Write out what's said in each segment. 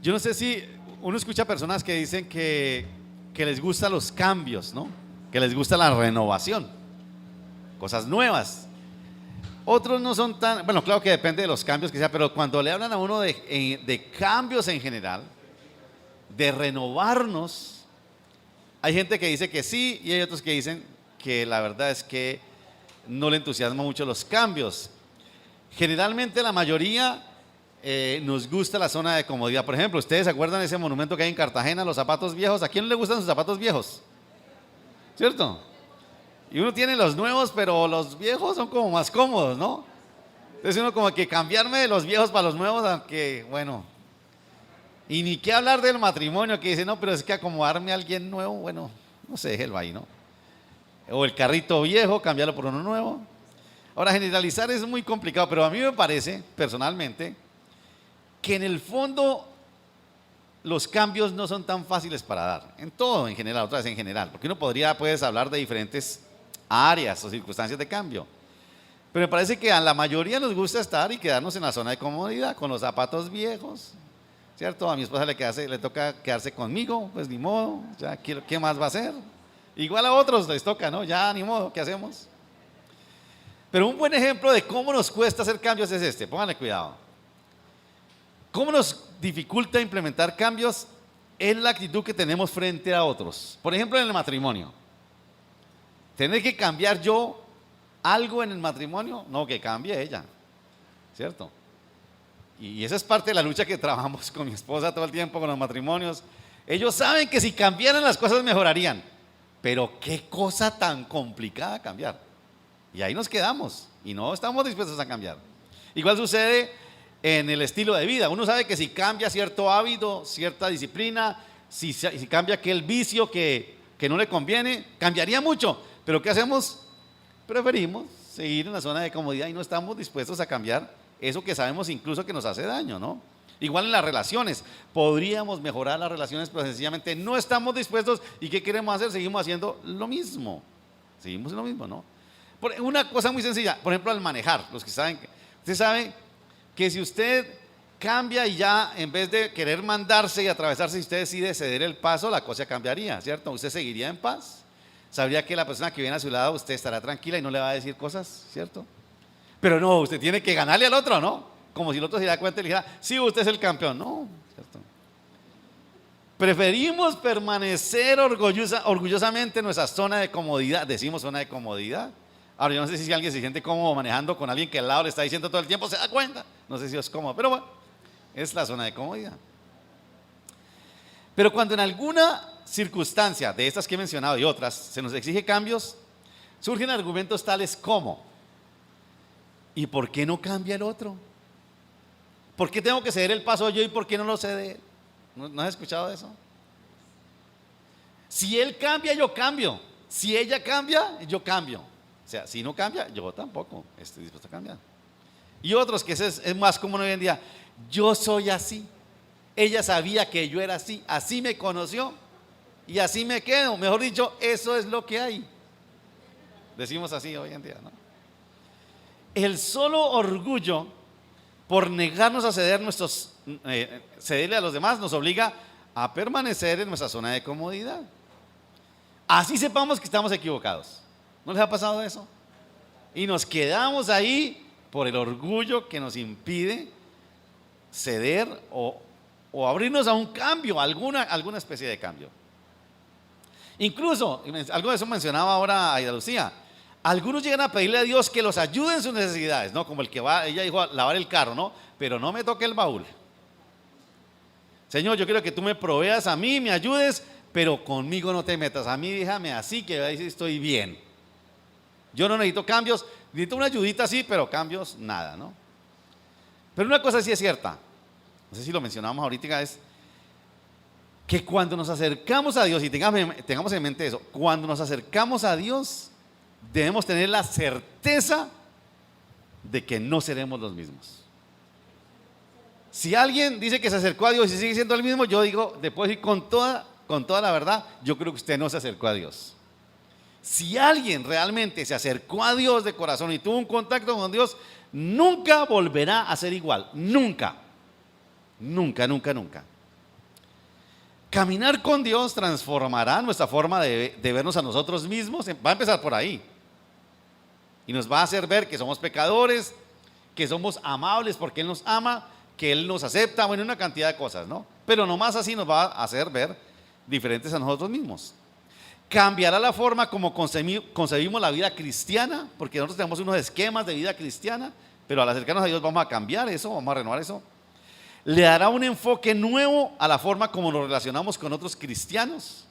Yo no sé si uno escucha personas que dicen que les gustan los cambios, ¿no? Que les gusta la renovación, cosas nuevas. Otros no son tan, bueno, claro que depende de los cambios que sea, pero cuando le hablan a uno de cambios en general, de renovarnos, hay gente que dice que sí y hay otros que dicen que la verdad es que no le entusiasma mucho los cambios. Generalmente la mayoría nos gusta la zona de comodidad. Por ejemplo, ¿ustedes se acuerdan de ese monumento que hay en Cartagena, los zapatos viejos? ¿A quién no le gustan sus zapatos viejos? ¿Cierto? Y uno tiene los nuevos, pero los viejos son como más cómodos, ¿no? Entonces uno como que cambiarme de los viejos para los nuevos, aunque bueno. Y ni qué hablar del matrimonio, que dice, no, pero es que acomodarme a alguien nuevo, bueno, no sé, déjelo ahí, ¿no? O el carrito viejo, cambiarlo por uno nuevo. Ahora, generalizar es muy complicado, pero a mí me parece, personalmente, que en el fondo los cambios no son tan fáciles para dar, en todo en general, otra vez en general, porque uno puedes hablar de diferentes áreas o circunstancias de cambio, pero me parece que a la mayoría nos gusta estar y quedarnos en la zona de comodidad, con los zapatos viejos, ¿cierto? A mi esposa le toca quedarse conmigo, pues ni modo, ya ¿qué más va a hacer? Igual a otros les toca, ¿no? Ya ni modo, ¿qué hacemos? Pero un buen ejemplo de cómo nos cuesta hacer cambios es este, pónganle cuidado. ¿Cómo nos dificulta implementar cambios? Es la actitud que tenemos frente a otros. Por ejemplo, en el matrimonio. ¿Tener que cambiar yo algo en el matrimonio? No, que cambie ella, ¿cierto? Y esa es parte de la lucha que trabajamos con mi esposa todo el tiempo, con los matrimonios. Ellos saben que si cambiaran las cosas mejorarían, pero qué cosa tan complicada cambiar. Y ahí nos quedamos y no estamos dispuestos a cambiar. Igual sucede en el estilo de vida. Uno sabe que si cambia cierto hábito, cierta disciplina, si cambia aquel vicio que no le conviene, cambiaría mucho. Pero ¿qué hacemos? Preferimos seguir en la zona de comodidad y no estamos dispuestos a cambiar eso que sabemos incluso que nos hace daño, ¿no? Igual en las relaciones, podríamos mejorar las relaciones, pero sencillamente no estamos dispuestos. ¿Y qué queremos hacer? Seguimos haciendo lo mismo. Seguimos lo mismo, ¿no? Una cosa muy sencilla, por ejemplo, al manejar, los que saben, usted sabe que si usted cambia y ya en vez de querer mandarse y atravesarse, si usted decide ceder el paso, la cosa cambiaría, ¿cierto? Usted seguiría en paz, sabría que la persona que viene a su lado, usted estará tranquila y no le va a decir cosas, ¿cierto? Pero no, usted tiene que ganarle al otro, ¿no? Como si el otro se diera cuenta y le dijera, sí, usted es el campeón, no, ¿cierto? Preferimos permanecer orgullosamente en nuestra zona de comodidad, decimos zona de comodidad. Ahora, yo no sé si alguien se siente cómodo manejando con alguien que al lado le está diciendo todo el tiempo, se da cuenta. No sé si es cómodo, pero bueno, es la zona de comodidad. Pero cuando en alguna circunstancia de estas que he mencionado y otras se nos exige cambios, surgen argumentos tales como: ¿y por qué no cambia el otro? ¿Por qué tengo que ceder el paso yo y por qué no lo cede él? ¿No has escuchado eso? Si él cambia, yo cambio. Si ella cambia, yo cambio. O sea, si no cambia, yo tampoco estoy dispuesto a cambiar. Y otros que es más común hoy en día: yo soy así, ella sabía que yo era así, así me conoció y así me quedo. Mejor dicho, eso es lo que hay. Decimos así hoy en día, ¿no? El solo orgullo por negarnos a cederle a los demás nos obliga a permanecer en nuestra zona de comodidad. Así sepamos que estamos equivocados. ¿No les ha pasado eso? Y nos quedamos ahí por el orgullo que nos impide ceder o abrirnos a un cambio, alguna especie de cambio. Incluso, algo de eso mencionaba ahora Aida Lucía, algunos llegan a pedirle a Dios que los ayude en sus necesidades, ¿no? Como el que va, ella dijo, a lavar el carro, ¿no? Pero no me toque el baúl. Señor, yo quiero que tú me proveas a mí, me ayudes, pero conmigo no te metas. A mí déjame así, que ahí sí estoy bien. Yo no necesito cambios, necesito una ayudita así, pero cambios nada, ¿no? Pero una cosa sí es cierta, no sé si lo mencionamos ahorita, es que cuando nos acercamos a Dios, y tengamos en mente eso, cuando nos acercamos a Dios, debemos tener la certeza de que no seremos los mismos. Si alguien dice que se acercó a Dios y sigue siendo el mismo, yo digo, después decir con toda la verdad, yo creo que usted no se acercó a Dios. Si alguien realmente se acercó a Dios de corazón y tuvo un contacto con Dios, nunca volverá a ser igual, nunca, nunca, nunca, nunca. Caminar con Dios transformará nuestra forma de vernos a nosotros mismos. Va a empezar por ahí. Y nos va a hacer ver que somos pecadores, que somos amables porque Él nos ama, que Él nos acepta, bueno, una cantidad de cosas, ¿no? Pero nomás así nos va a hacer ver diferentes a nosotros mismos. Cambiará la forma como concebimos la vida cristiana, porque nosotros tenemos unos esquemas de vida cristiana, pero al acercarnos a Dios vamos a cambiar eso, vamos a renovar eso. Le dará un enfoque nuevo a la forma como nos relacionamos con otros cristianos,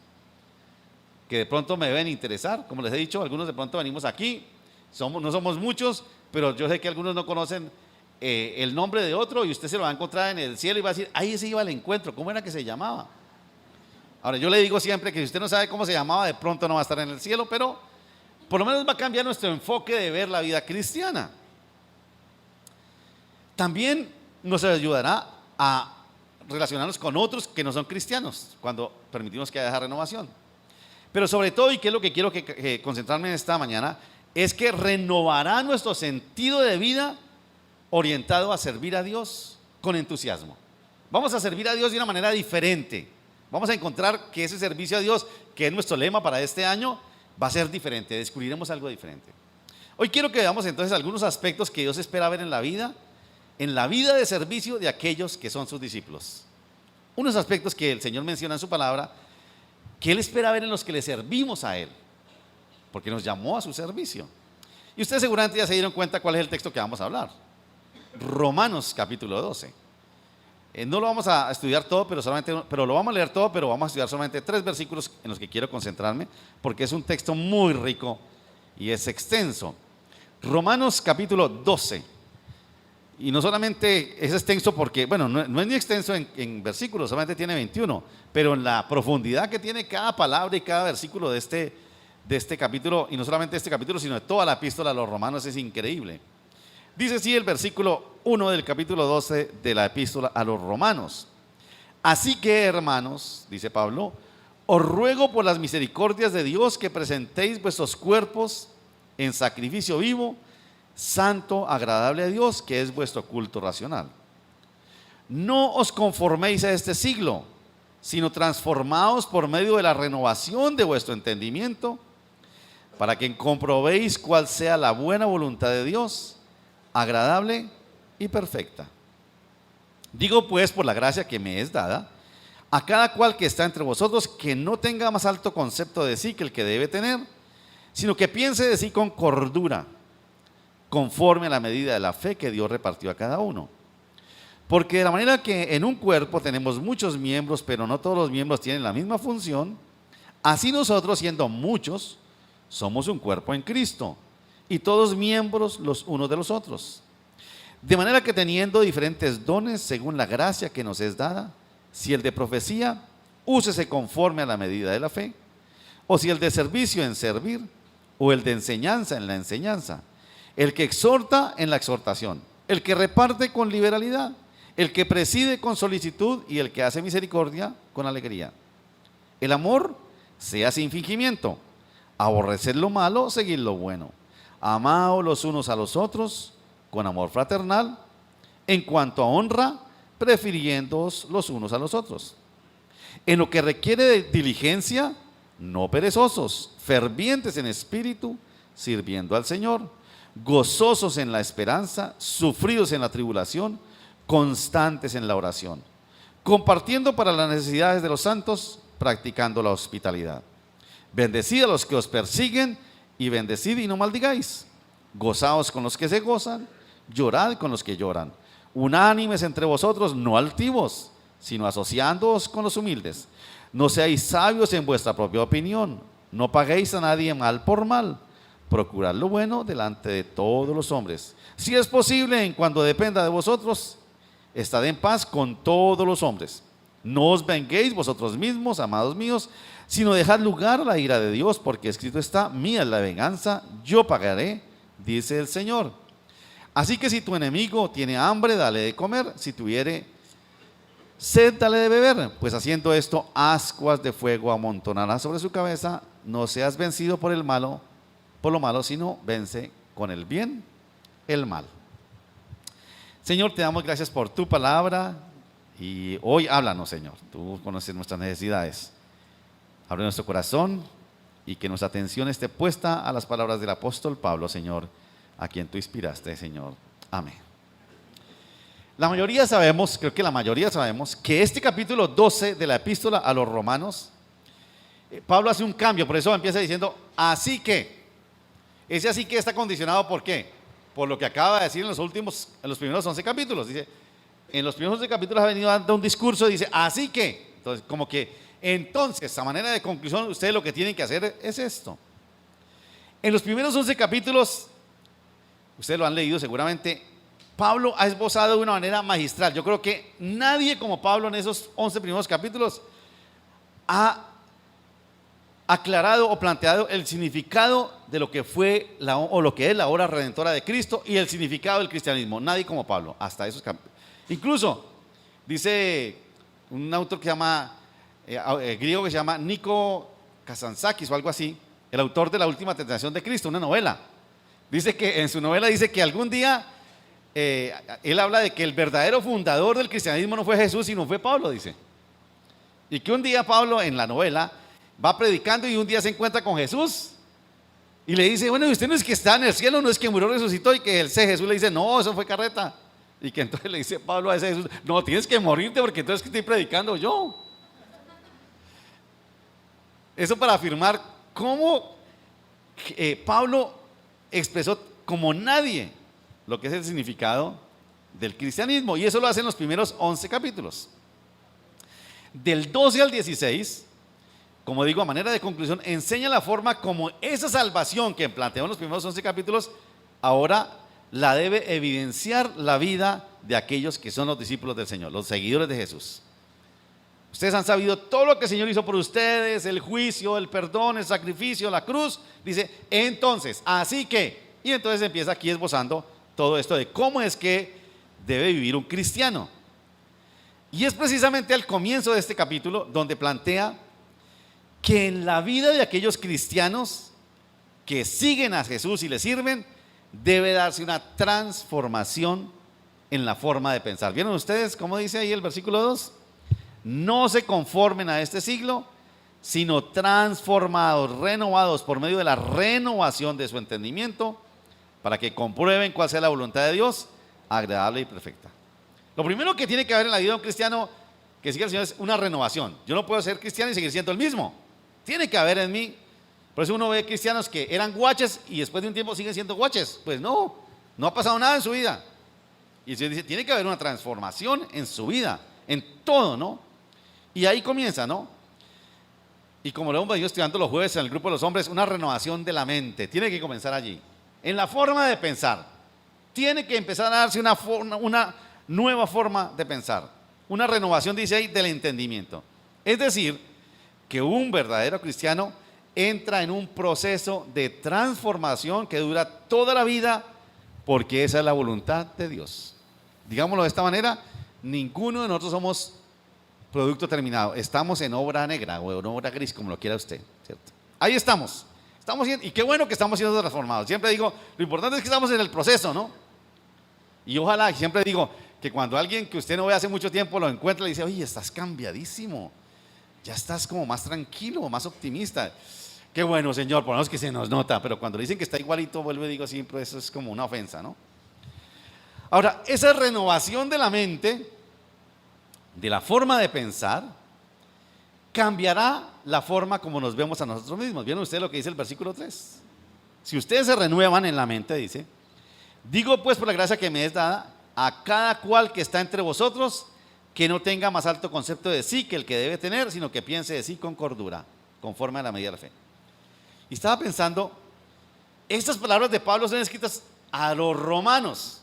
que de pronto me deben interesar. Como les he dicho, algunos de pronto venimos aquí, no somos muchos, pero yo sé que algunos no conocen el nombre de otro y usted se lo va a encontrar en el cielo y va a decir, ahí ese iba al encuentro, ¿cómo era que se llamaba? Ahora yo le digo siempre que si usted no sabe cómo se llamaba, de pronto no va a estar en el cielo, pero por lo menos va a cambiar nuestro enfoque de ver la vida cristiana. También nos ayudará a relacionarnos con otros que no son cristianos cuando permitimos que haya esa renovación. Pero sobre todo, y que es lo que quiero concentrarme en esta mañana, es que renovará nuestro sentido de vida orientado a servir a Dios con entusiasmo. Vamos a servir a Dios de una manera diferente. Vamos a encontrar que ese servicio a Dios, que es nuestro lema para este año, va a ser diferente, descubriremos algo diferente. Hoy quiero que veamos entonces algunos aspectos que Dios espera ver en la vida de servicio de aquellos que son sus discípulos. Unos aspectos que el Señor menciona en su palabra, que Él espera ver en los que le servimos a Él, porque nos llamó a su servicio. Y ustedes seguramente ya se dieron cuenta cuál es el texto que vamos a hablar. Romanos capítulo 12. No lo vamos a estudiar todo, pero lo vamos a leer todo, pero vamos a estudiar solamente 3 versículos en los que quiero concentrarme, porque es un texto muy rico y es extenso. Romanos capítulo 12. Y no solamente es extenso porque, bueno, no es ni extenso en versículos, solamente tiene 21, pero en la profundidad que tiene cada palabra y cada versículo de este capítulo, y no solamente de este capítulo, sino de toda la epístola a los romanos, es increíble. Dice así el versículo 1 del capítulo 12 de la epístola a los romanos: así que, hermanos, dice Pablo, os ruego por las misericordias de Dios que presentéis vuestros cuerpos en sacrificio vivo, santo, agradable a Dios, que es vuestro culto racional. No os conforméis a este siglo, sino transformaos por medio de la renovación de vuestro entendimiento, para que comprobéis cuál sea la buena voluntad de Dios, agradable y perfecta. Digo pues, por la gracia que me es dada, a cada cual que está entre vosotros, que no tenga más alto concepto de sí que el que debe tener, sino que piense de sí con cordura, conforme a la medida de la fe que Dios repartió a cada uno. Porque de la manera que en un cuerpo tenemos muchos miembros, pero no todos los miembros tienen la misma función, así nosotros, siendo muchos, somos un cuerpo en Cristo, y todos miembros los unos de los otros. De manera que teniendo diferentes dones según la gracia que nos es dada, si el de profecía, úsese conforme a la medida de la fe, o si el de servicio, en servir, o el de enseñanza, en la enseñanza, el que exhorta, en la exhortación, el que reparte con liberalidad, el que preside con solicitud y el que hace misericordia con alegría. El amor sea sin fingimiento, aborreced lo malo, seguid lo bueno, amaos los unos a los otros con amor fraternal, en cuanto a honra, prefiriéndoos los unos a los otros. En lo que requiere de diligencia, no perezosos, fervientes en espíritu, sirviendo al Señor, gozosos en la esperanza, sufridos en la tribulación, constantes en la oración, compartiendo para las necesidades de los santos, practicando la hospitalidad. Bendecid a los que os persiguen y bendecid y no maldigáis. Gozaos con los que se gozan, llorad con los que lloran. Unánimes entre vosotros, no altivos, sino asociándoos con los humildes. No seáis sabios en vuestra propia opinión, no paguéis a nadie mal por mal. Procurad lo bueno delante de todos los hombres. Si es posible, en cuanto dependa de vosotros, estad en paz con todos los hombres. No os venguéis vosotros mismos, amados míos, sino dejad lugar a la ira de Dios, porque escrito está: mía es la venganza, yo pagaré, dice el Señor. Así que si tu enemigo tiene hambre, dale de comer; si tuviere sed, dale de beber, pues haciendo esto, ascuas de fuego amontonarás sobre su cabeza. No seas vencido por lo malo, sino vence con el bien el mal. Señor, te damos gracias por tu palabra Y hoy háblanos, Señor. Tú conoces nuestras necesidades. Abre nuestro corazón y que nuestra atención esté puesta a las palabras del apóstol Pablo, Señor, a quien tú inspiraste, Señor. Amén. La mayoría sabemos, creo que la mayoría sabemos, que este capítulo 12 de la epístola a los romanos, Pablo hace un cambio, por eso empieza diciendo, así que, ese así que está condicionado ¿por qué? Por lo que acaba de decir en los primeros 11 capítulos. Dice, en los primeros 11 capítulos ha venido dando un discurso, dice, así que, entonces como que, entonces, a manera de conclusión, ustedes lo que tienen que hacer es esto. En los primeros 11 capítulos, ustedes lo han leído seguramente, Pablo ha esbozado de una manera magistral. Yo creo que nadie como Pablo en esos 11 primeros capítulos ha aclarado o planteado el significado de lo que fue o lo que es la obra redentora de Cristo y el significado del cristianismo. Nadie como Pablo, hasta esos capítulos. Incluso, dice un autor que se llama, griego que se llama Nico Kazantzakis o algo así, el autor de La Última Tentación de Cristo, una novela. Dice que en su novela dice que algún día él habla de que el verdadero fundador del cristianismo no fue Jesús, sino fue Pablo, dice. Y que un día Pablo en la novela va predicando y un día se encuentra con Jesús y le dice, bueno, ¿y usted no es que está en el cielo, no es que murió, resucitó? Y que Jesús le dice, no, eso fue carreta. Y que entonces le dice Pablo a ese Jesús, no, tienes que morirte porque entonces que estoy predicando yo. Eso para afirmar cómo Pablo expresó como nadie lo que es el significado del cristianismo, y eso lo hace en los primeros 11 capítulos. Del 12 al 16, como digo, a manera de conclusión, enseña la forma como esa salvación que planteó en los primeros 11 capítulos, ahora la debe evidenciar la vida de aquellos que son los discípulos del Señor, los seguidores de Jesús. Ustedes han sabido todo lo que el Señor hizo por ustedes, el juicio, el perdón, el sacrificio, la cruz. Dice, entonces, así que, y entonces empieza aquí esbozando todo esto de cómo es que debe vivir un cristiano. Y es precisamente al comienzo de este capítulo donde plantea que en la vida de aquellos cristianos que siguen a Jesús y le sirven, debe darse una transformación en la forma de pensar. ¿Vieron ustedes cómo dice ahí el versículo 2? No se conformen a este siglo, sino transformados, renovados por medio de la renovación de su entendimiento, para que comprueben cuál sea la voluntad de Dios, agradable y perfecta. Lo primero que tiene que haber en la vida de un cristiano que sigue al Señor es una renovación. Yo no puedo ser cristiano y seguir siendo el mismo. Tiene que haber en mí. Por eso uno ve cristianos que eran guaches y después de un tiempo siguen siendo guaches. Pues no ha pasado nada en su vida. Y se dice, tiene que haber una transformación en su vida, en todo, ¿no? Y ahí comienza, ¿no? Y como lo hemos venido estudiando los jueves en el grupo de los hombres, una renovación de la mente. Tiene que comenzar allí. En la forma de pensar. Tiene que empezar a darse una nueva forma de pensar. Una renovación, dice ahí, del entendimiento. Es decir, que un verdadero cristiano entra en un proceso de transformación que dura toda la vida, porque esa es la voluntad de Dios. Digámoslo de esta manera, ninguno de nosotros somos producto terminado. Estamos en obra negra o en obra gris, como lo quiera usted, ¿cierto? Ahí estamos. Y qué bueno que estamos siendo transformados. Siempre digo, lo importante es que estamos en el proceso, ¿no? Y ojalá, siempre digo, que cuando alguien que usted no ve hace mucho tiempo lo encuentra y le dice, oye, estás cambiadísimo, ya estás como más tranquilo, más optimista. Qué bueno, Señor, por lo menos que se nos nota, pero cuando le dicen que está igualito, vuelvo y digo siempre, eso es como una ofensa, ¿no? Ahora, esa renovación de la mente, de la forma de pensar, cambiará la forma como nos vemos a nosotros mismos. ¿Vieron ustedes lo que dice el versículo 3? Si ustedes se renuevan en la mente, dice, digo pues por la gracia que me es dada, a cada cual que está entre vosotros, que no tenga más alto concepto de sí que el que debe tener, sino que piense de sí con cordura, conforme a la medida de la fe. Y estaba pensando, estas palabras de Pablo son escritas a los romanos,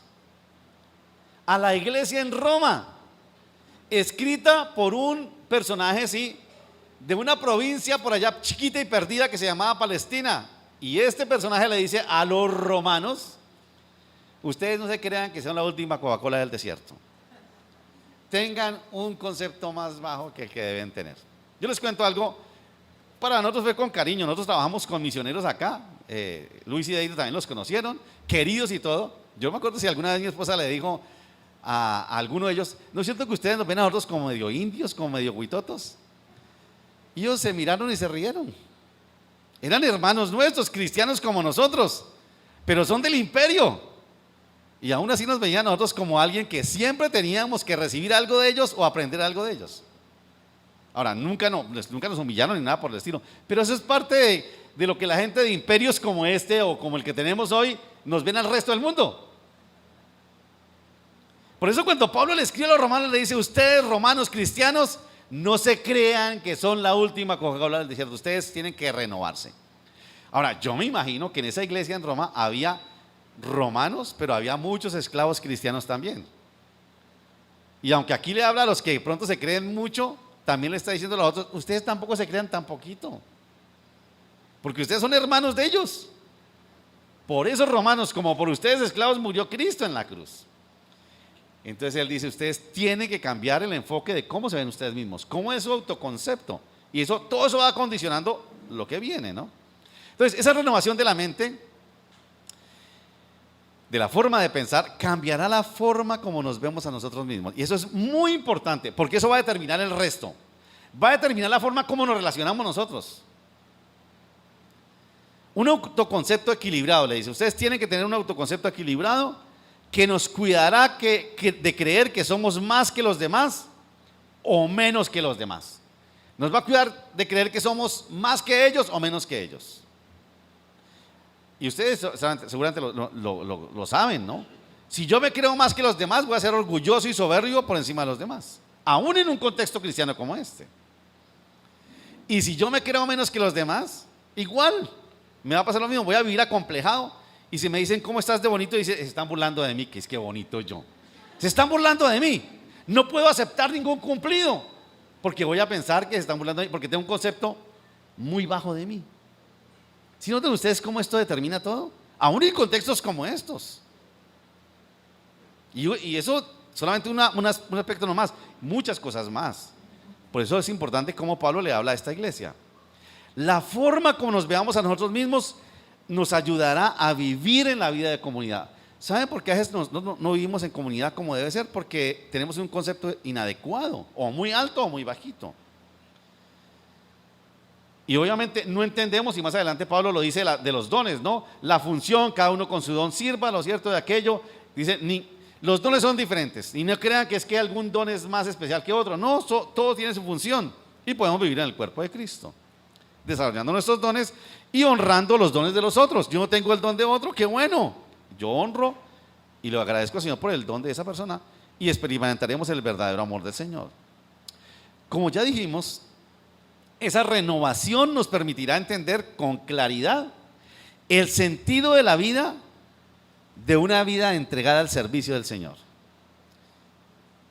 a la iglesia en Roma, escrita por un personaje, sí, de una provincia por allá chiquita y perdida que se llamaba Palestina. Y este personaje le dice a los romanos, ustedes no se crean que son la última Coca-Cola del desierto. Tengan un concepto más bajo que el que deben tener. Yo les cuento algo, para nosotros fue con cariño. Nosotros trabajamos con misioneros acá, Luis y David también los conocieron, queridos y todo. Yo me acuerdo si alguna vez mi esposa le dijo, a alguno de ellos, ¿no es cierto que ustedes nos ven a nosotros como medio indios, como medio huitotos? Y ellos se miraron y se rieron. Eran hermanos nuestros, cristianos como nosotros, pero son del imperio. Y aún así nos veían a nosotros como alguien que siempre teníamos que recibir algo de ellos o aprender algo de ellos. Ahora, nunca nos humillaron ni nada por el estilo, pero eso es parte de lo que la gente de imperios como este o como el que tenemos hoy nos ven al resto del mundo. Por eso cuando Pablo le escribe a los romanos le dice: ustedes romanos cristianos, no se crean que son la última Coca-Cola del desierto, ustedes tienen que renovarse. Ahora, yo me imagino que en esa iglesia en Roma había romanos, pero había muchos esclavos cristianos también. Y aunque aquí le habla a los que de pronto se creen mucho, también le está diciendo a los otros: ustedes tampoco se crean tan poquito, porque ustedes son hermanos de ellos. Por esos romanos, como por ustedes esclavos, murió Cristo en la cruz. Entonces él dice: ustedes tienen que cambiar el enfoque de cómo se ven ustedes mismos, cómo es su autoconcepto, y todo eso va condicionando lo que viene, ¿no? Entonces esa renovación de la mente, de la forma de pensar, cambiará la forma como nos vemos a nosotros mismos, y eso es muy importante, porque eso va a determinar el resto, va a determinar la forma como nos relacionamos nosotros. Un autoconcepto equilibrado, le dice, ustedes tienen que tener un autoconcepto equilibrado que nos cuidará de creer que somos más que los demás o menos que los demás. Nos va a cuidar de creer que somos más que ellos o menos que ellos. Y ustedes seguramente lo saben, ¿no? Si yo me creo más que los demás, voy a ser orgulloso y soberbio por encima de los demás, aún en un contexto cristiano como este. Y si yo me creo menos que los demás, igual me va a pasar lo mismo, voy a vivir acomplejado. Y si me dicen: ¿cómo estás de bonito? Dice: se están burlando de mí, que es que bonito yo. Se están burlando de mí. No puedo aceptar ningún cumplido, porque voy a pensar que se están burlando de mí, porque tengo un concepto muy bajo de mí. ¿Sí notan ustedes cómo esto determina todo? Aún en contextos como estos. Y eso solamente un aspecto nomás, muchas cosas más. Por eso es importante cómo Pablo le habla a esta iglesia. La forma como nos veamos a nosotros mismos nos ayudará a vivir en la vida de comunidad. ¿Saben por qué a veces no vivimos en comunidad como debe ser? Porque tenemos un concepto inadecuado, o muy alto o muy bajito. Y obviamente no entendemos, y más adelante Pablo lo dice de los dones, ¿no? La función, cada uno con su don sirva, lo cierto de aquello. Dice: los dones son diferentes, y no crean que es que algún don es más especial que otro. No, todos tienen su función, y podemos vivir en el cuerpo de Cristo, desarrollando nuestros dones y honrando los dones de los otros. Yo no tengo el don de otro, qué bueno, yo honro y le agradezco al Señor por el don de esa persona, y experimentaremos el verdadero amor del Señor. Como ya dijimos, esa renovación nos permitirá entender con claridad el sentido de la vida, de una vida entregada al servicio del Señor.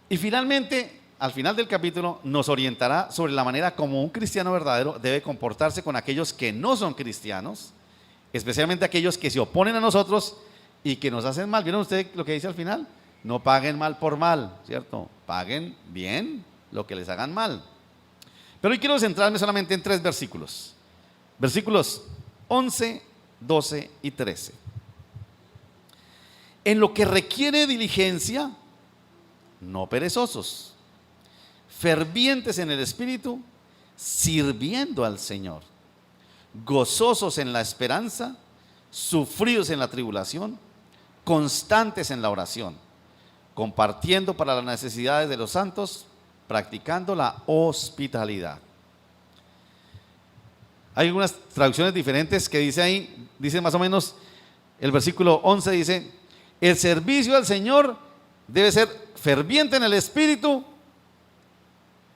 Y finalmente, al final del capítulo, nos orientará sobre la manera como un cristiano verdadero debe comportarse con aquellos que no son cristianos, especialmente aquellos que se oponen a nosotros y que nos hacen mal. ¿Vieron ustedes lo que dice al final? No paguen mal por mal, ¿cierto? Paguen bien lo que les hagan mal. Pero hoy quiero centrarme solamente en 3 versículos. Versículos 11, 12 y 13. En lo que requiere diligencia, no perezosos, fervientes en el espíritu, sirviendo al Señor, gozosos en la esperanza, sufridos en la tribulación, constantes en la oración, compartiendo para las necesidades de los santos, practicando la hospitalidad. Hay algunas traducciones diferentes que dice ahí, dice más o menos, el versículo 11 dice: el servicio al Señor debe ser ferviente en el espíritu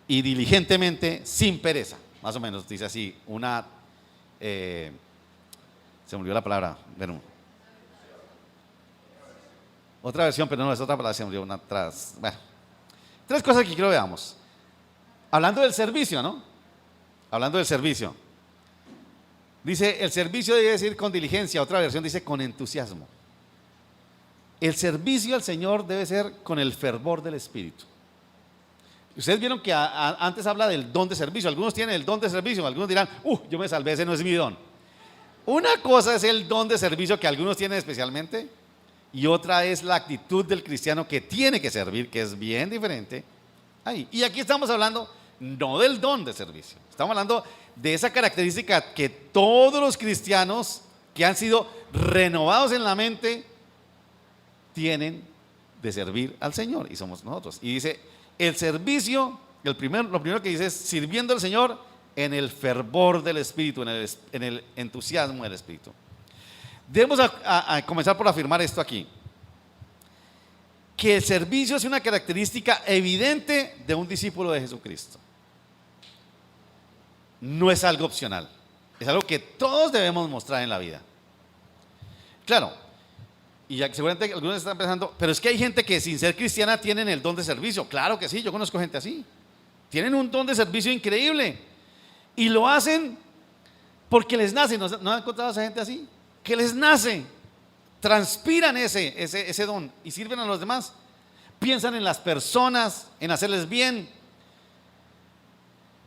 y diligentemente, sin pereza. Más o menos dice así, se me olvidó la palabra, bueno, otra versión, pero no es otra palabra, se me olvidó una atrás. Bueno, 3 cosas que quiero que veamos. Hablando del servicio, ¿no? Hablando del servicio. Dice: el servicio debe ser con diligencia. Otra versión dice: con entusiasmo. El servicio al Señor debe ser con el fervor del Espíritu. Ustedes vieron que antes habla del don de servicio. Algunos tienen el don de servicio, algunos dirán: yo me salvé, ese no es mi don. Una cosa es el don de servicio que algunos tienen especialmente, y otra es la actitud del cristiano que tiene que servir, que es bien diferente. Ahí. Y aquí estamos hablando no del don de servicio, estamos hablando de esa característica que todos los cristianos que han sido renovados en la mente tienen de servir al Señor, y somos nosotros. Y dice, el servicio, lo primero que dice es sirviendo al Señor en el fervor del Espíritu, en el entusiasmo del Espíritu. Debemos a comenzar por afirmar esto aquí, que el servicio es una característica evidente de un discípulo de Jesucristo. No es algo opcional, es algo que todos debemos mostrar en la vida. Claro, y ya seguramente algunos están pensando, pero es que hay gente que sin ser cristiana tienen el don de servicio. Claro que sí, yo conozco gente así. Tienen un don de servicio increíble y lo hacen porque les nace. ¿No han encontrado a esa gente así? Que les nace, transpiran ese don y sirven a los demás. Piensan en las personas, en hacerles bien.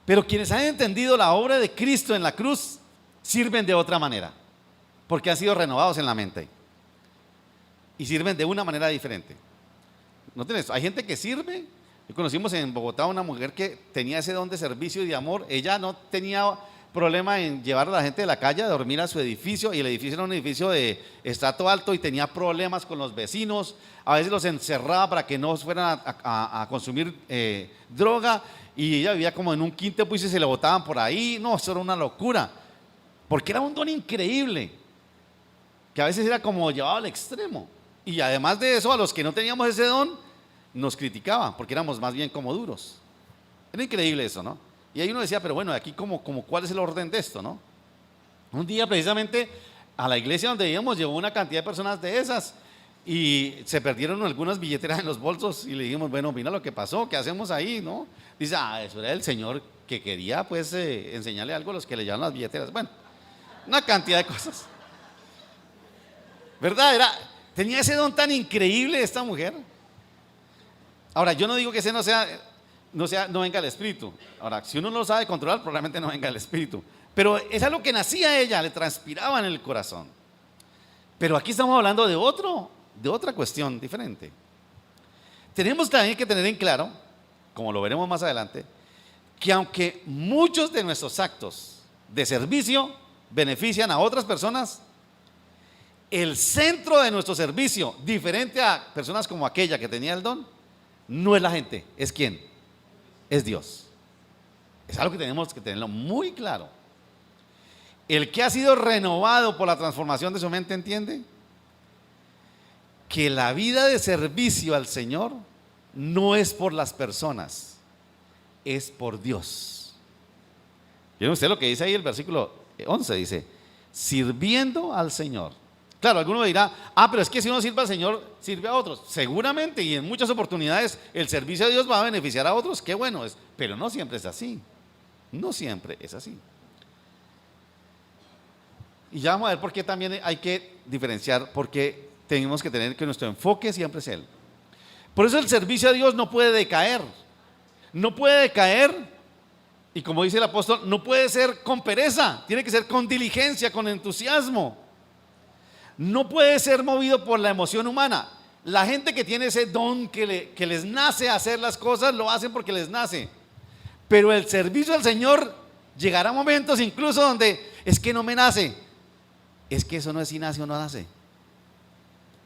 Pero quienes han entendido la obra de Cristo en la cruz sirven de otra manera, porque han sido renovados en la mente y sirven de una manera diferente. ¿No tienes? Hay gente que sirve. Conocimos en Bogotá una mujer que tenía ese don de servicio y de amor. Ella no tenía problema en llevar a la gente de la calle a dormir a su edificio, y el edificio era un edificio de estrato alto y tenía problemas con los vecinos. A veces los encerraba para que no fueran a consumir droga, y ella vivía como en un quinto piso y se le botaban por ahí. No, eso era una locura, porque era un don increíble que a veces era como llevado al extremo. Y además de eso, a los que no teníamos ese don nos criticaban porque éramos más bien como duros. Era increíble eso, ¿no? Y ahí uno decía, pero bueno, aquí como ¿cuál es el orden de esto, no? Un día precisamente a la iglesia donde íbamos llegó una cantidad de personas de esas y se perdieron algunas billeteras en los bolsos, y le dijimos, bueno, mira lo que pasó, ¿qué hacemos ahí, no? Dice, eso era el Señor que quería pues enseñarle algo a los que le llevan las billeteras. Bueno, una cantidad de cosas, ¿verdad? Tenía ese don tan increíble esta mujer. Ahora, yo no digo que ese no venga el Espíritu. Ahora, si uno no lo sabe controlar, probablemente no venga el Espíritu. Pero es algo que nacía ella, le transpiraba en el corazón. Pero aquí estamos hablando de otra cuestión diferente. Tenemos también que tener en claro, como lo veremos más adelante, que aunque muchos de nuestros actos de servicio benefician a otras personas, el centro de nuestro servicio, diferente a personas como aquella que tenía el don, no es la gente. ¿Es quién? Es Dios. Es algo que tenemos que tenerlo muy claro. El que ha sido renovado por la transformación de su mente entiende que la vida de servicio al Señor no es por las personas, es por Dios. ¿Vieron usted lo que dice ahí el versículo 11? Dice, sirviendo al Señor. Claro, alguno dirá, pero es que si uno sirve al Señor, sirve a otros. Seguramente, y en muchas oportunidades, el servicio a Dios va a beneficiar a otros, qué bueno es, pero no siempre es así. No siempre es así. Y ya vamos a ver por qué también hay que diferenciar, porque tenemos que tener que nuestro enfoque siempre es Él. Por eso el servicio a Dios no puede decaer. No puede decaer, y como dice el apóstol, no puede ser con pereza, tiene que ser con diligencia, con entusiasmo. No puede ser movido por la emoción humana. La gente que tiene ese don que les nace hacer las cosas, lo hacen porque les nace. Pero el servicio al Señor llegará a momentos incluso donde es que no me nace. Es que eso no es si nace o no nace.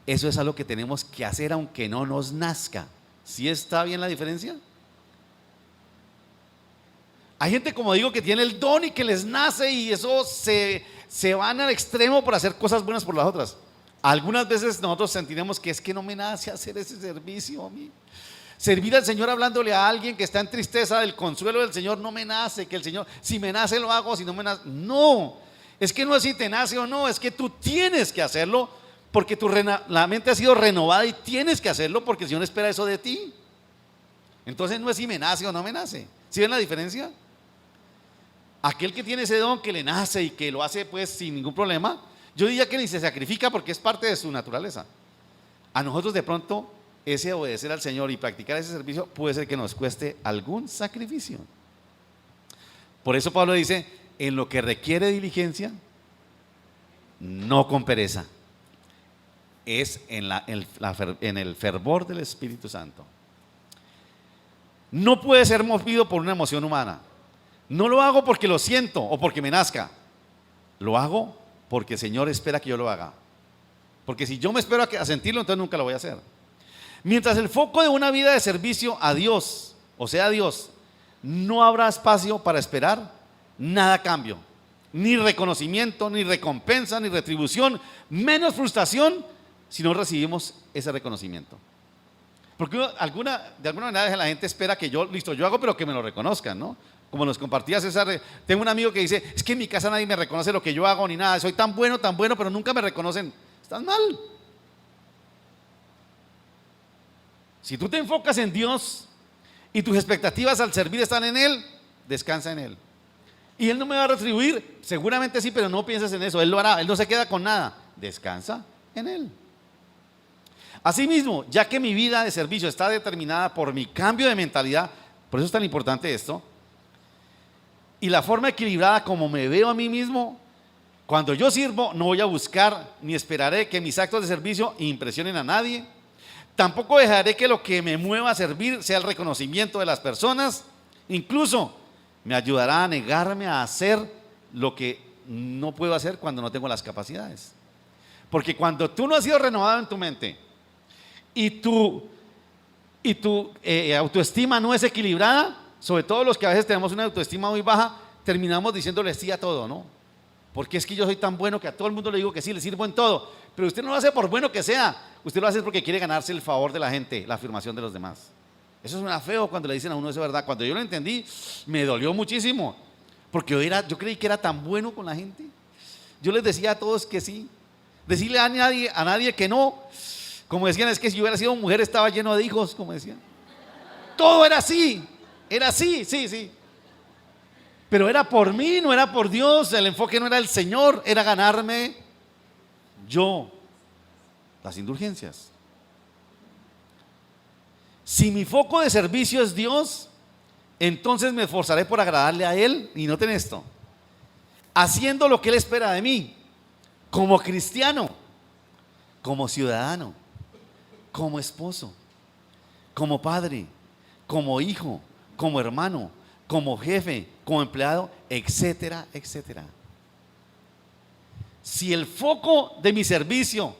Eso es algo que tenemos que hacer aunque no nos nazca. ¿Sí está bien la diferencia? Hay gente, como digo, que tiene el don y que les nace, y eso se van al extremo por hacer cosas buenas por las otras. Algunas veces nosotros sentiremos que es que no me nace hacer ese servicio a mí. Servir al Señor hablándole a alguien que está en tristeza, el consuelo del Señor no me nace, que el Señor, si me nace lo hago, si no me nace, no. Es que no es si te nace o no, es que tú tienes que hacerlo porque la mente ha sido renovada y tienes que hacerlo porque el Señor espera eso de ti. Entonces no es si me nace o no me nace. ¿Sí ven la diferencia? Aquel que tiene ese don que le nace y que lo hace pues sin ningún problema, yo diría que ni se sacrifica porque es parte de su naturaleza. A nosotros de pronto ese obedecer al Señor y practicar ese servicio puede ser que nos cueste algún sacrificio. Por eso Pablo dice, en lo que requiere diligencia, no con pereza. es en el fervor del Espíritu Santo. No puede ser movido por una emoción humana. No lo hago porque lo siento o porque me nazca. Lo hago porque el Señor espera que yo lo haga. Porque si yo me espero a sentirlo, entonces nunca lo voy a hacer. Mientras el foco de una vida de servicio a Dios, o sea, a Dios, no habrá espacio para esperar nada a cambio. Ni reconocimiento, ni recompensa, ni retribución, menos frustración si no recibimos ese reconocimiento. Porque de alguna manera la gente espera que yo hago, pero que me lo reconozcan, ¿no? Como nos compartía César, tengo un amigo que dice, es que en mi casa nadie me reconoce lo que yo hago ni nada, soy tan bueno, pero nunca me reconocen. Estás mal. Si tú te enfocas en Dios y tus expectativas al servir están en Él, descansa en Él. Y Él no me va a retribuir, seguramente sí, pero no pienses en eso, Él lo hará, Él no se queda con nada, descansa en Él. Asimismo, ya que mi vida de servicio está determinada por mi cambio de mentalidad, por eso es tan importante esto, y la forma equilibrada como me veo a mí mismo, cuando yo sirvo no voy a buscar ni esperaré que mis actos de servicio impresionen a nadie. Tampoco dejaré que lo que me mueva a servir sea el reconocimiento de las personas. Incluso me ayudará a negarme a hacer lo que no puedo hacer cuando no tengo las capacidades. Porque cuando tú no has sido renovado en tu mente y tu autoestima no es equilibrada, sobre todo los que a veces tenemos una autoestima muy baja, terminamos diciéndole sí a todo, ¿no? Porque es que yo soy tan bueno que a todo el mundo le digo que sí, le sirvo en todo. Pero usted no lo hace por bueno que sea, usted lo hace porque quiere ganarse el favor de la gente, la afirmación de los demás. Eso suena feo cuando le dicen a uno eso, ¿verdad? Cuando yo lo entendí, me dolió muchísimo. Porque yo creí que era tan bueno con la gente. Yo les decía a todos que sí. Decirle a nadie que no. Como decían, es que si yo hubiera sido mujer estaba lleno de hijos, como decían. Todo era así. Era así, sí. Pero era por mí, no era por Dios. El enfoque no era el Señor, era ganarme yo las indulgencias. Si mi foco de servicio es Dios, entonces me esforzaré por agradarle a Él. Y noten esto, haciendo lo que Él espera de mí, como cristiano, como ciudadano, como esposo, como padre, como hijo, como hermano, como jefe, como empleado, etcétera, etcétera. Si el foco de mi servicio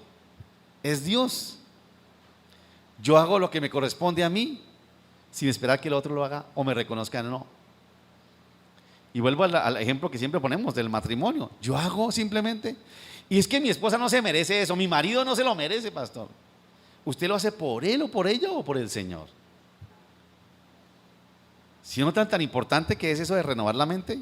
es Dios, yo hago lo que me corresponde a mí sin esperar que el otro lo haga o me reconozcan o no. Y vuelvo al ejemplo que siempre ponemos del matrimonio. Yo hago simplemente. Y es que mi esposa no se merece eso, mi marido no se lo merece, pastor. ¿Usted lo hace por él o por ella o por el Señor? ¿Si no tan importante que es eso de renovar la mente?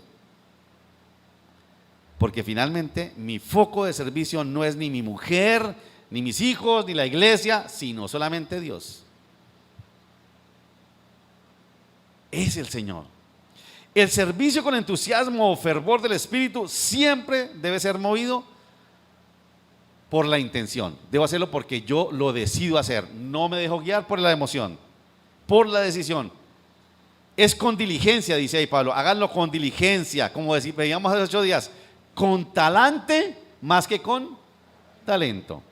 Porque finalmente mi foco de servicio no es ni mi mujer, ni mis hijos, ni la iglesia, sino solamente Dios. Es el Señor. El servicio con entusiasmo o fervor del Espíritu siempre debe ser movido por la intención. Debo hacerlo porque yo lo decido hacer. No me dejo guiar por la emoción, por la decisión. Es con diligencia, dice ahí Pablo. Háganlo con diligencia, como veíamos hace 8 días. Con talante más que con talento.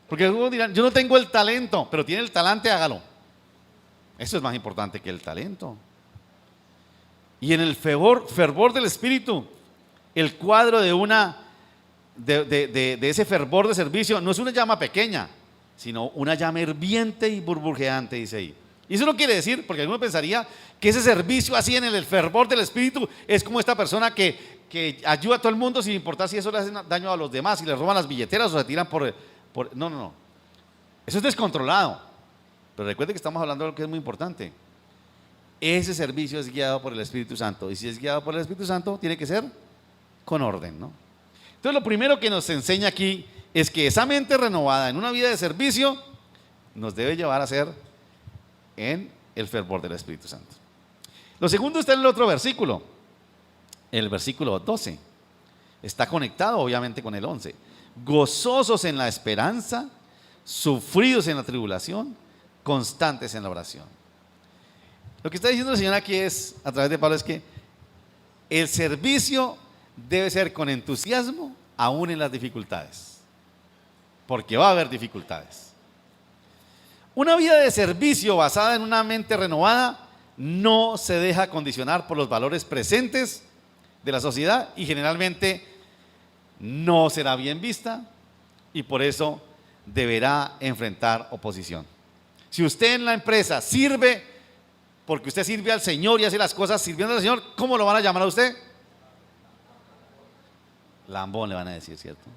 Porque algunos dirán, yo no tengo el talento, pero tiene el talante, hágalo. Eso es más importante que el talento. Y en el fervor del Espíritu, el cuadro de ese fervor de servicio no es una llama pequeña, sino una llama hirviente y burbujeante, dice ahí. Y eso no quiere decir, porque alguno pensaría que ese servicio así en el fervor del Espíritu es como esta persona que ayuda a todo el mundo sin importar si eso le hace daño a los demás, si le roban las billeteras o se tiran por. No. Eso es descontrolado. Pero recuerde que estamos hablando de lo que es muy importante. Ese servicio es guiado por el Espíritu Santo. Y si es guiado por el Espíritu Santo, tiene que ser con orden, ¿no? Entonces lo primero que nos enseña aquí es que esa mente renovada en una vida de servicio nos debe llevar a ser en el fervor del Espíritu Santo. Lo segundo está en el otro versículo, el versículo 12. Está conectado obviamente con el 11. Gozosos en la esperanza, sufridos en la tribulación, constantes en la oración. Lo que está diciendo el Señor aquí es, a través de Pablo, es que el servicio debe ser con entusiasmo aún en las dificultades. porque va a haber dificultades. Una vida de servicio basada en una mente renovada no se deja condicionar por los valores presentes de la sociedad y generalmente no será bien vista y por eso deberá enfrentar oposición. Si usted en la empresa sirve porque usted sirve al Señor y hace las cosas sirviendo al Señor, ¿cómo lo van a llamar a usted? Lambón le van a decir, ¿cierto?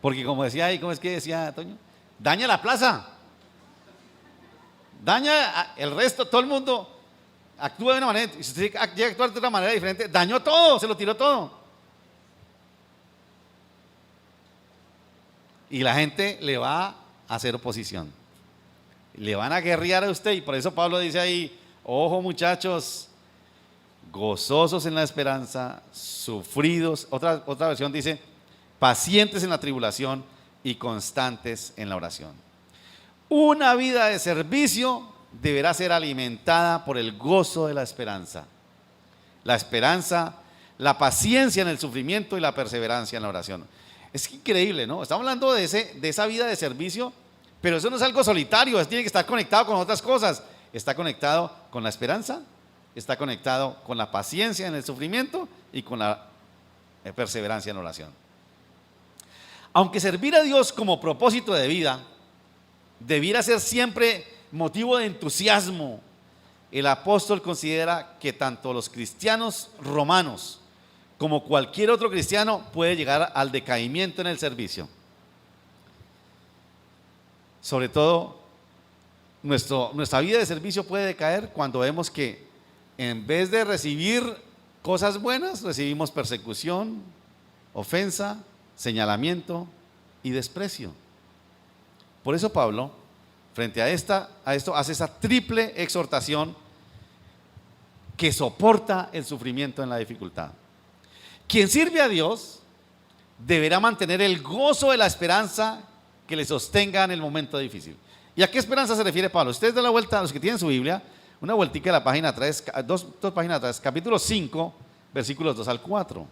Porque como decía ahí, ¿cómo es que decía Toño? Daña la plaza, daña el resto, todo el mundo actúa de una manera, y si usted llega a actuar de otra manera diferente, dañó todo, se lo tiró todo. Y la gente le va a hacer oposición, le van a guerrear a usted, y por eso Pablo dice ahí, ojo muchachos, gozosos en la esperanza, sufridos, otra versión dice, pacientes en la tribulación y constantes en la oración. Una vida de servicio deberá ser alimentada por el gozo de la esperanza. La esperanza, la paciencia en el sufrimiento y la perseverancia en la oración. Es increíble, ¿no? Estamos hablando de esa vida de servicio, pero eso no es algo solitario, tiene que estar conectado con otras cosas. Está conectado con la esperanza, está conectado con la paciencia en el sufrimiento y con la perseverancia en la oración. Aunque servir a Dios como propósito de vida debiera ser siempre motivo de entusiasmo, el apóstol considera que tanto los cristianos romanos como cualquier otro cristiano puede llegar al decaimiento en el servicio. Sobre todo, nuestra vida de servicio puede decaer cuando vemos que en vez de recibir cosas buenas, recibimos persecución, ofensa, señalamiento y desprecio. Por eso Pablo, frente a esto, hace esa triple exhortación que soporta el sufrimiento en la dificultad. Quien sirve a Dios deberá mantener el gozo de la esperanza que le sostenga en el momento difícil. ¿Y a qué esperanza se refiere Pablo? Ustedes dan la vuelta, a los que tienen su Biblia, una vueltica a la página 3, dos páginas atrás, capítulo 5, versículos 2 al 4.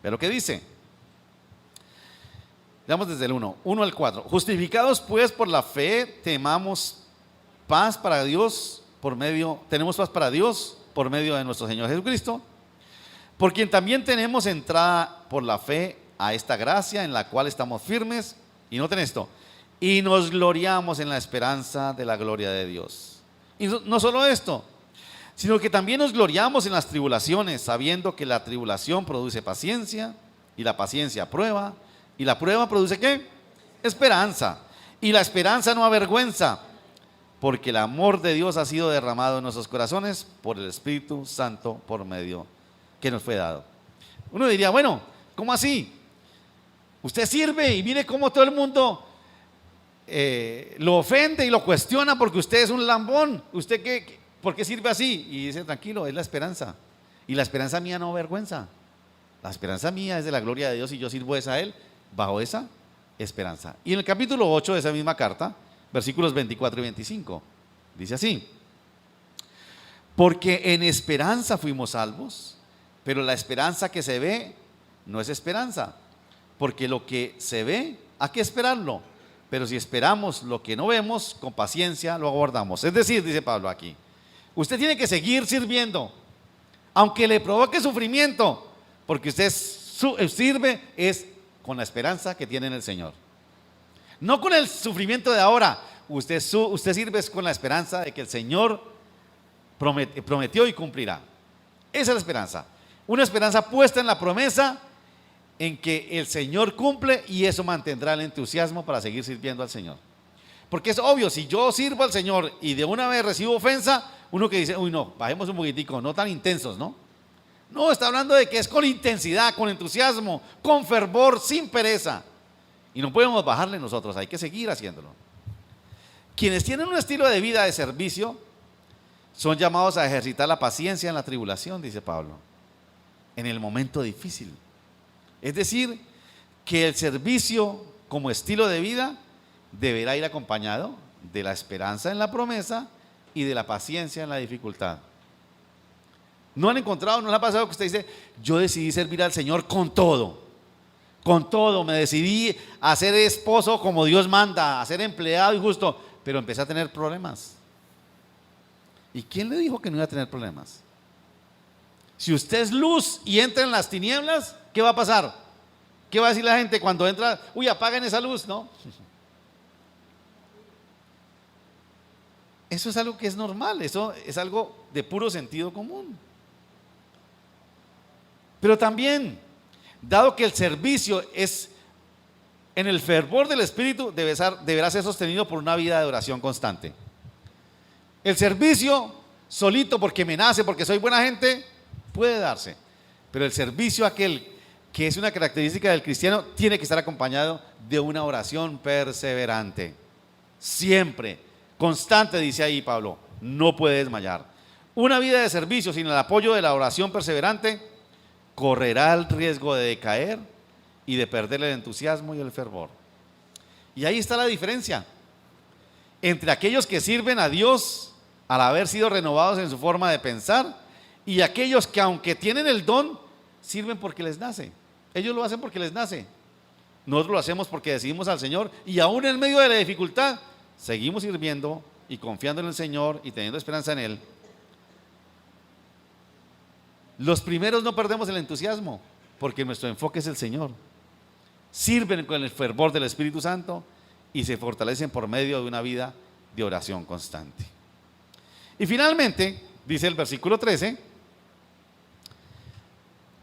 ¿Pero qué dice? Veamos desde el 1 al 4. Justificados pues por la fe, tenemos paz para Dios tenemos paz para Dios por medio de nuestro Señor Jesucristo, por quien también tenemos entrada por la fe a esta gracia en la cual estamos firmes, y noten esto, y nos gloriamos en la esperanza de la gloria de Dios. Y no solo esto, sino que también nos gloriamos en las tribulaciones, sabiendo que la tribulación produce paciencia, y la paciencia prueba, y la prueba produce ¿qué? Esperanza. Y la esperanza no avergüenza, porque el amor de Dios ha sido derramado en nuestros corazones por el Espíritu Santo por medio que nos fue dado. Uno diría, bueno, ¿cómo así? Usted sirve y mire cómo todo el mundo lo ofende y lo cuestiona porque usted es un lambón. ¿Usted por qué sirve así? Y dice, tranquilo, es la esperanza. Y la esperanza mía no avergüenza. La esperanza mía es de la gloria de Dios y yo sirvo a Él bajo esa esperanza. Y en el capítulo 8 de esa misma carta, versículos 24 y 25, dice así: porque en esperanza fuimos salvos, pero la esperanza que se ve no es esperanza, porque lo que se ve hay que esperarlo, pero si esperamos lo que no vemos, con paciencia lo aguardamos. Es decir, dice Pablo aquí, usted tiene que seguir sirviendo, aunque le provoque sufrimiento, porque usted sirve es con la esperanza que tiene en el Señor. No con el sufrimiento de ahora, usted sirve es con la esperanza de que el Señor prometió y cumplirá. Esa es la esperanza. Una esperanza puesta en la promesa en que el Señor cumple, y eso mantendrá el entusiasmo para seguir sirviendo al Señor. Porque es obvio, si yo sirvo al Señor y de una vez recibo ofensa, uno que dice, uy no, bajemos un poquitico, no tan intensos, ¿no? No, está hablando de que es con intensidad, con entusiasmo, con fervor, sin pereza. Y no podemos bajarle nosotros, hay que seguir haciéndolo. Quienes tienen un estilo de vida de servicio son llamados a ejercitar la paciencia en la tribulación, dice Pablo, en el momento difícil. Es decir, que el servicio como estilo de vida deberá ir acompañado de la esperanza en la promesa y de la paciencia en la dificultad. ¿No han encontrado, no les ha pasado que usted dice, yo decidí servir al Señor con todo, con todo, me decidí a ser esposo como Dios manda, a ser empleado y justo, pero empecé a tener problemas. ¿Y quién le dijo que no iba a tener problemas? Si usted es luz y entra en las tinieblas, ¿qué va a pasar? ¿Qué va a decir la gente cuando entra? Uy, apaguen esa luz, ¿no? Eso es algo que es normal, eso es algo de puro sentido común. Pero también, dado que el servicio es en el fervor del Espíritu, deberá ser sostenido por una vida de oración constante. El servicio solito porque me nace, porque soy buena gente, puede darse. Pero el servicio aquel que es una característica del cristiano tiene que estar acompañado de una oración perseverante. Siempre, constante, dice ahí Pablo, no puede desmayar. Una vida de servicio sin el apoyo de la oración perseverante correrá el riesgo de decaer y de perder el entusiasmo y el fervor. Y ahí está la diferencia entre aquellos que sirven a Dios al haber sido renovados en su forma de pensar y aquellos que, aunque tienen el don, sirven porque les nace. Ellos lo hacen porque les nace. Nosotros lo hacemos porque decidimos al Señor y aún en medio de la dificultad seguimos sirviendo y confiando en el Señor y teniendo esperanza en Él. Los primeros no perdemos el entusiasmo porque nuestro enfoque es el Señor. Sirven con el fervor del Espíritu Santo y se fortalecen por medio de una vida de oración constante. Y finalmente, dice el versículo 13,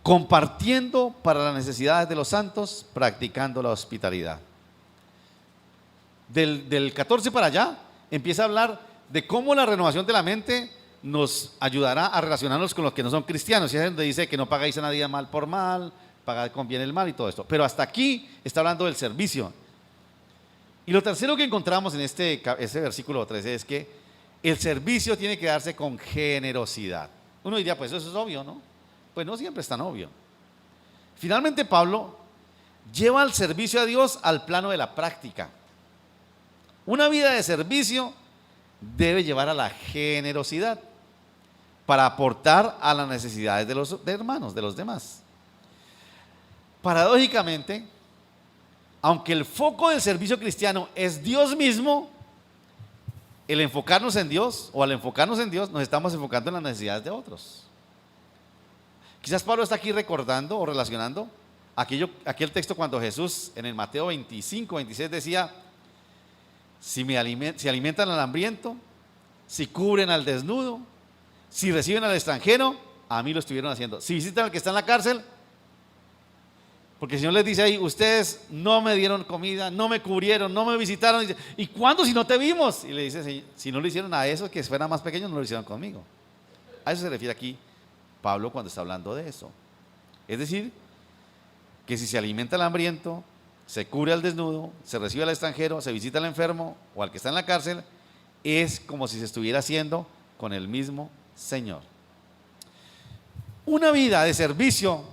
compartiendo para las necesidades de los santos, practicando la hospitalidad. Del 14 para allá empieza a hablar de cómo la renovación de la mente nos ayudará a relacionarnos con los que no son cristianos. Y es donde dice que no pagáis a nadie mal por mal, pagad con bien el mal y todo esto. Pero hasta aquí está hablando del servicio. Y lo tercero que encontramos en este versículo 13 es que el servicio tiene que darse con generosidad. Uno diría, pues eso es obvio, ¿no? Pues no siempre es tan obvio. Finalmente Pablo lleva el servicio a Dios al plano de la práctica. Una vida de servicio debe llevar a la generosidad para aportar a las necesidades de los hermanos, de los demás. Paradójicamente, aunque el foco del servicio cristiano es Dios mismo, el enfocarnos en Dios o al enfocarnos en Dios nos estamos enfocando en las necesidades de otros. Quizás Pablo está aquí recordando o relacionando aquel texto cuando Jesús en el Mateo 25, 26 decía: si alimentan al hambriento, si cubren al desnudo, si reciben al extranjero, a mí lo estuvieron haciendo. Si visitan al que está en la cárcel, porque el Señor les dice ahí: ustedes no me dieron comida, no me cubrieron, no me visitaron. ¿Y cuándo si no te vimos? Y le dice: si no lo hicieron a esos que fueran más pequeños, no lo hicieron conmigo. A eso se refiere aquí Pablo cuando está hablando de eso. Es decir, que si se alimenta al hambriento, se cubre al desnudo, se recibe al extranjero, se visita al enfermo o al que está en la cárcel, es como si se estuviera haciendo con el mismo Señor. Una vida de servicio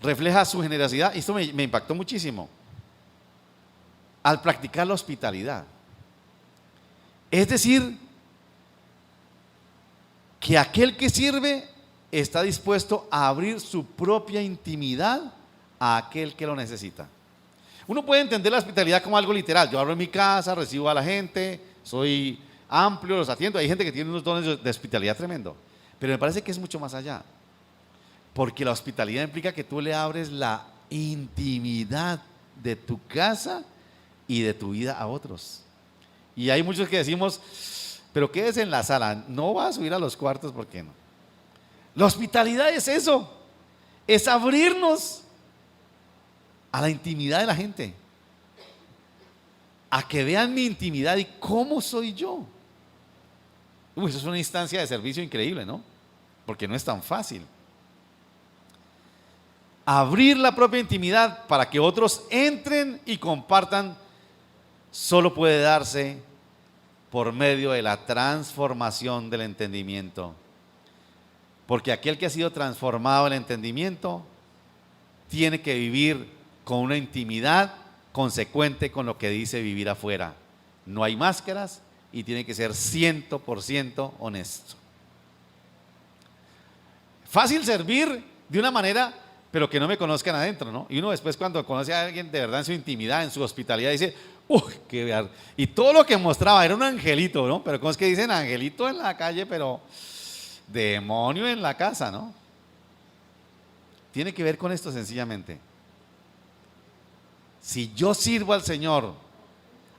refleja su generosidad, y esto me impactó muchísimo, al practicar la hospitalidad. Es decir, que aquel que sirve está dispuesto a abrir su propia intimidad a aquel que lo necesita. Uno puede entender la hospitalidad como algo literal. Yo abro en mi casa, recibo a la gente, soy amplio, los atiendo. Hay gente que tiene unos dones de hospitalidad tremendo, pero me parece que es mucho más allá, porque la hospitalidad implica que tú le abres la intimidad de tu casa y de tu vida a otros. Y hay muchos que decimos: pero quédese en la sala, no va a subir a los cuartos, ¿por qué no? La hospitalidad es eso, es abrirnos a la intimidad de la gente, a que vean mi intimidad y cómo soy yo. Eso es una instancia de servicio increíble, ¿no? Porque no es tan fácil. Abrir la propia intimidad para que otros entren y compartan solo puede darse por medio de la transformación del entendimiento. Porque aquel que ha sido transformado el entendimiento tiene que vivir con una intimidad consecuente con lo que dice vivir afuera. No hay máscaras y tiene que ser 100% honesto. Fácil servir de una manera pero que no me conozcan adentro, ¿no? Y uno después cuando conoce a alguien de verdad en su intimidad, en su hospitalidad, dice, uy, y todo lo que mostraba era un angelito, ¿no? Pero ¿cómo es que dicen angelito en la calle, pero demonio en la casa, ¿no? Tiene que ver con esto sencillamente. Si yo sirvo al Señor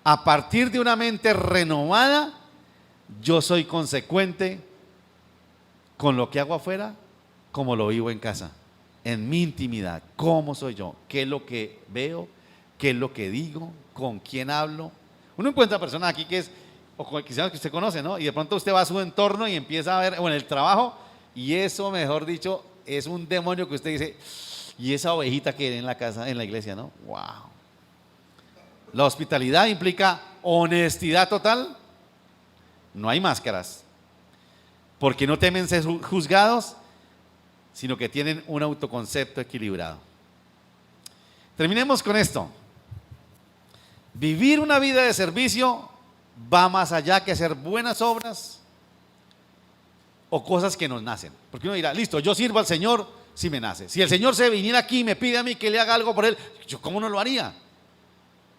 a partir de una mente renovada, yo soy consecuente con lo que hago afuera, como lo vivo en casa, en mi intimidad. ¿Cómo soy yo? ¿Qué es lo que veo? ¿Qué es lo que digo? ¿Con quién hablo? Uno encuentra personas aquí que es, o quizás que usted conoce, ¿no? Y de pronto usted va a su entorno y empieza a ver, o en el trabajo, y eso, mejor dicho, es un demonio que usted dice, y esa ovejita que en la casa, en la iglesia, ¿no? ¡Wow! La hospitalidad implica honestidad total. No hay máscaras, porque no temen ser juzgados, sino que tienen un autoconcepto equilibrado. Terminemos con esto. Vivir una vida de servicio va más allá que hacer buenas obras o cosas que nos nacen. Porque uno dirá, listo, yo sirvo al Señor si me nace. Si el Señor se viniera aquí y me pide a mí que le haga algo por él, yo cómo no lo haría.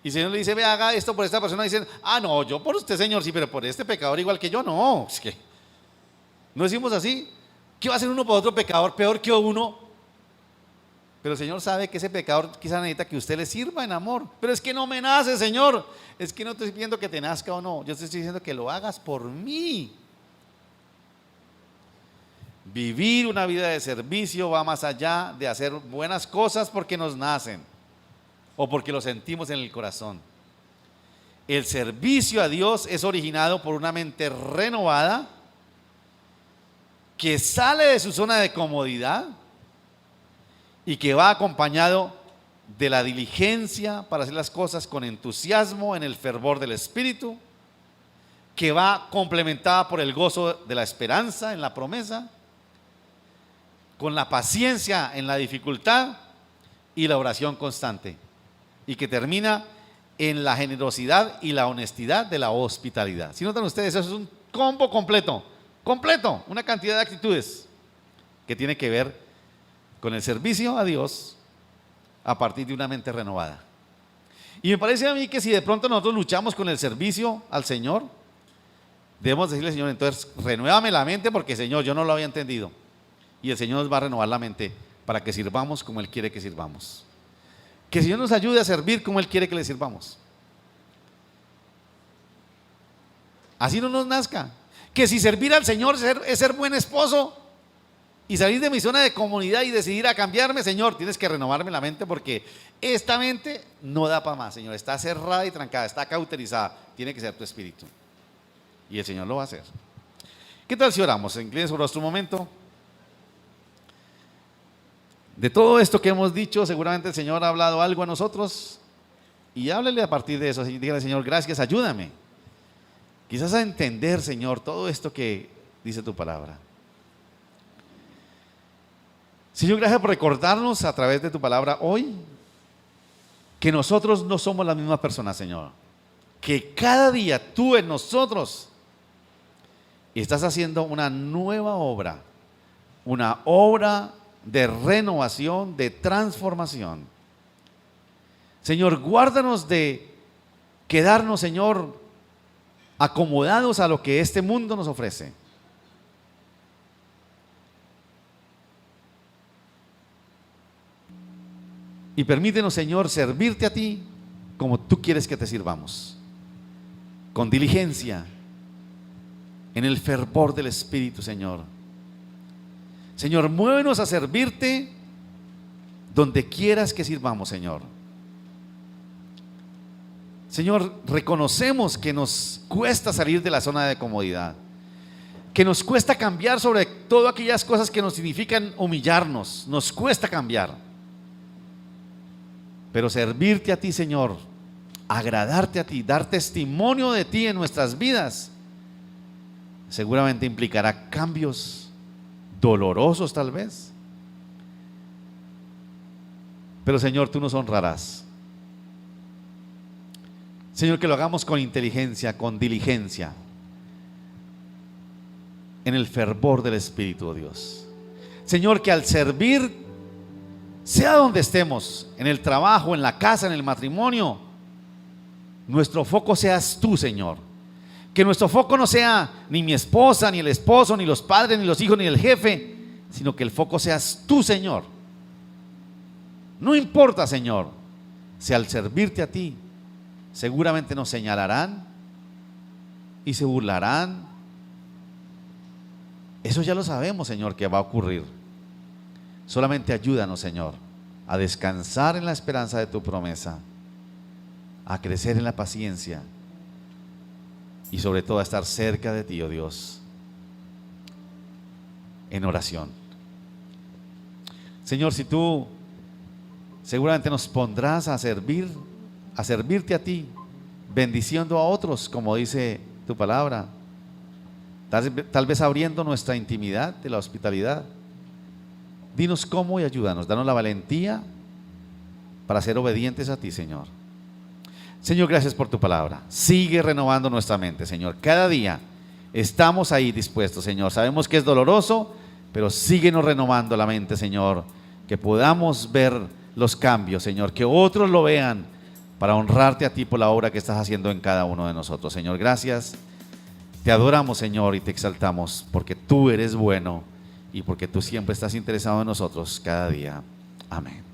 Y el Señor le dice, ve, haga esto por esta persona. Dicen, ah, no, yo por usted, Señor, sí, pero por este pecador igual que yo, no. Es que no decimos así. ¿Qué va a hacer uno por otro pecador peor que uno? Pero el Señor sabe que ese pecador quizá necesita que usted le sirva en amor. Pero es que no me nace, Señor. Es que no estoy pidiendo que te nazca o no. Yo te estoy diciendo que lo hagas por mí. Vivir una vida de servicio va más allá de hacer buenas cosas porque nos nacen o porque lo sentimos en el corazón. El servicio a Dios es originado por una mente renovada que sale de su zona de comodidad y que va acompañado de la diligencia para hacer las cosas con entusiasmo en el fervor del Espíritu, que va complementada por el gozo de la esperanza en la promesa, con la paciencia en la dificultad y la oración constante, y que termina en la generosidad y la honestidad de la hospitalidad. Si notan ustedes, eso es un combo completo, una cantidad de actitudes que tiene que ver con el servicio a Dios a partir de una mente renovada. Y me parece a mí que si de pronto nosotros luchamos con el servicio al Señor, debemos decirle, Señor, entonces renuévame la mente porque, Señor, yo no lo había entendido. Y el Señor nos va a renovar la mente para que sirvamos como Él quiere que sirvamos. Que el Señor nos ayude a servir como Él quiere que le sirvamos. Así no nos nazca. Que si servir al Señor es ser buen esposo y salir de mi zona de comunidad y decidir a cambiarme, Señor, tienes que renovarme la mente porque esta mente no da para más, Señor. Está cerrada y trancada, está cauterizada. Tiene que ser tu espíritu. Y el Señor lo va a hacer. ¿Qué tal si oramos? Incline su rostro un momento. De todo esto que hemos dicho, seguramente el Señor ha hablado algo a nosotros y háblele a partir de eso. Dígale, Señor, gracias, ayúdame. Quizás a entender, Señor, todo esto que dice tu palabra. Señor, gracias por recordarnos a través de tu palabra hoy que nosotros no somos la misma persona, Señor. Que cada día tú en nosotros estás haciendo una nueva obra, una obra de renovación, de transformación. Señor, guárdanos de quedarnos, Señor, acomodados a lo que este mundo nos ofrece. Y permítenos, Señor, servirte a ti como tú quieres que te sirvamos, con diligencia, en el fervor del Espíritu, Señor. Señor, muévenos a servirte donde quieras que sirvamos, Señor. Señor, reconocemos que nos cuesta salir de la zona de comodidad, que nos cuesta cambiar sobre todo aquellas cosas que nos significan humillarnos, nos cuesta cambiar. Pero servirte a ti, Señor, agradarte a ti, dar testimonio de ti en nuestras vidas, seguramente implicará cambios dolorosos tal vez. Pero, Señor, tú nos honrarás. Señor, que lo hagamos con inteligencia, con diligencia, en el fervor del Espíritu, oh Dios. Señor, que al servir sea donde estemos, en el trabajo, en la casa, en el matrimonio, nuestro foco seas tú, Señor. Que nuestro foco no sea ni mi esposa, ni el esposo, ni los padres, ni los hijos, ni el jefe, sino que el foco seas tú, Señor. No importa, Señor, si al servirte a ti seguramente nos señalarán y se burlarán. Eso ya lo sabemos, Señor, que va a ocurrir. Solamente ayúdanos, Señor, a descansar en la esperanza de tu promesa, a crecer en la paciencia y sobre todo a estar cerca de ti, oh Dios, en oración. Señor, si tú seguramente nos pondrás a servirte a ti, bendiciendo a otros, como dice tu palabra, tal vez abriendo nuestra intimidad de la hospitalidad. Dinos cómo y ayúdanos, danos la valentía para ser obedientes a ti, Señor. Señor, gracias por tu palabra. Sigue renovando nuestra mente, Señor. Cada día estamos ahí dispuestos, Señor. Sabemos que es doloroso, pero síguenos renovando la mente, Señor. Que podamos ver los cambios, Señor. Que otros lo vean para honrarte a ti por la obra que estás haciendo en cada uno de nosotros, Señor. Gracias. Te adoramos, Señor, y te exaltamos porque tú eres bueno y porque tú siempre estás interesado en nosotros cada día. Amén.